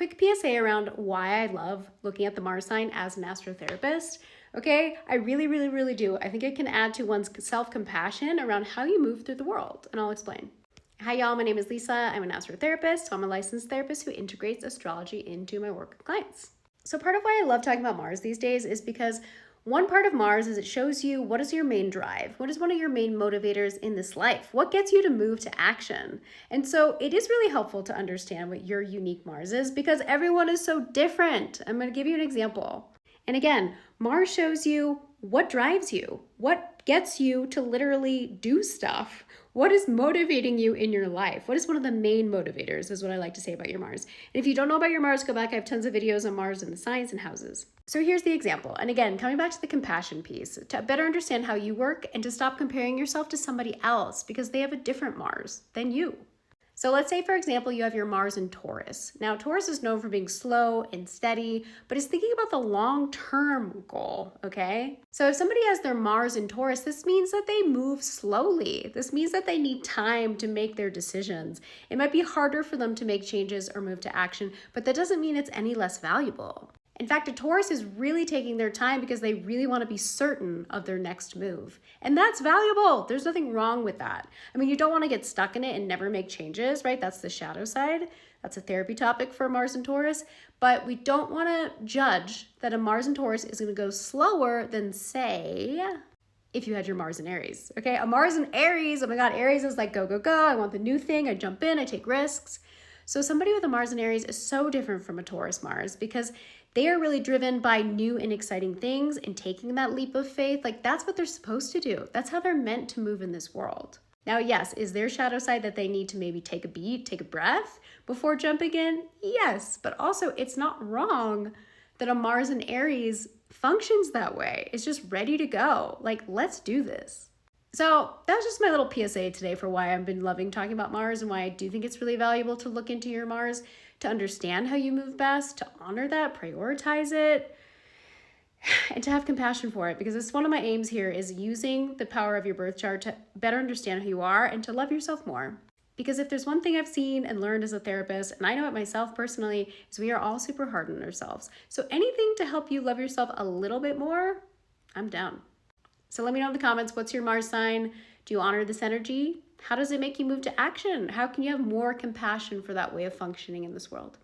quick PSA around why I love looking at the Mars sign as an astrotherapist. Okay, I really, really, really do. I think it can add to one's self-compassion around how you move through the world, and I'll explain. Hi y'all, my name is Lisa. I'm an astrotherapist, so I'm a licensed therapist who integrates astrology into my work with clients. So part of why I love talking about Mars these days is because one part of Mars is it shows you what is your main drive, what is one of your main motivators in this life, what gets you to move to action. And so it is really helpful to understand what your unique Mars is because everyone is so different. I'm going to give you an example. And again, Mars shows you what drives you, what gets you to literally do stuff, what is motivating you in your life, what is one of the main motivators is what I like to say about your Mars. And if you don't know about your Mars, go back. I have tons of videos on Mars and the signs and houses. So here's the example. And again, coming back to the compassion piece, to better understand how you work and to stop comparing yourself to somebody else because they have a different Mars than you. So let's say, for example, you have your Mars in Taurus. Now, Taurus is known for being slow and steady, but is thinking about the long-term goal, okay? So if somebody has their Mars in Taurus, this means that they move slowly. This means that they need time to make their decisions. It might be harder for them to make changes or move to action, but that doesn't mean it's any less valuable. In fact, a Taurus is really taking their time because they really want to be certain of their next move. And that's valuable. There's nothing wrong with that. I mean, you don't want to get stuck in it and never make changes, right? That's the shadow side. That's a therapy topic for Mars and Taurus. But we don't want to judge that a Mars and Taurus is going to go slower than, say, if you had your Mars in Aries, okay? A Mars in Aries, oh my God, Aries is like go, go, go. I want the new thing. I jump in, I take risks. So somebody with a Mars in Aries is so different from a Taurus Mars because they are really driven by new and exciting things and taking that leap of faith. Like that's what they're supposed to do. That's how they're meant to move in this world. Now, yes, is their shadow side that they need to maybe take a beat, take a breath before jumping in? Yes, but also it's not wrong that a Mars in Aries functions that way. It's just ready to go. Like, let's do this. So that was just my little PSA today for why I've been loving talking about Mars and why I do think it's really valuable to look into your Mars, to understand how you move best, to honor that, prioritize it, and to have compassion for it. Because it's one of my aims here is using the power of your birth chart to better understand who you are and to love yourself more. Because if there's one thing I've seen and learned as a therapist, and I know it myself personally, is we are all super hard on ourselves. So anything to help you love yourself a little bit more, I'm down. So let me know in the comments, what's your Mars sign? Do you honor this energy? How does it make you move to action? How can you have more compassion for that way of functioning in this world?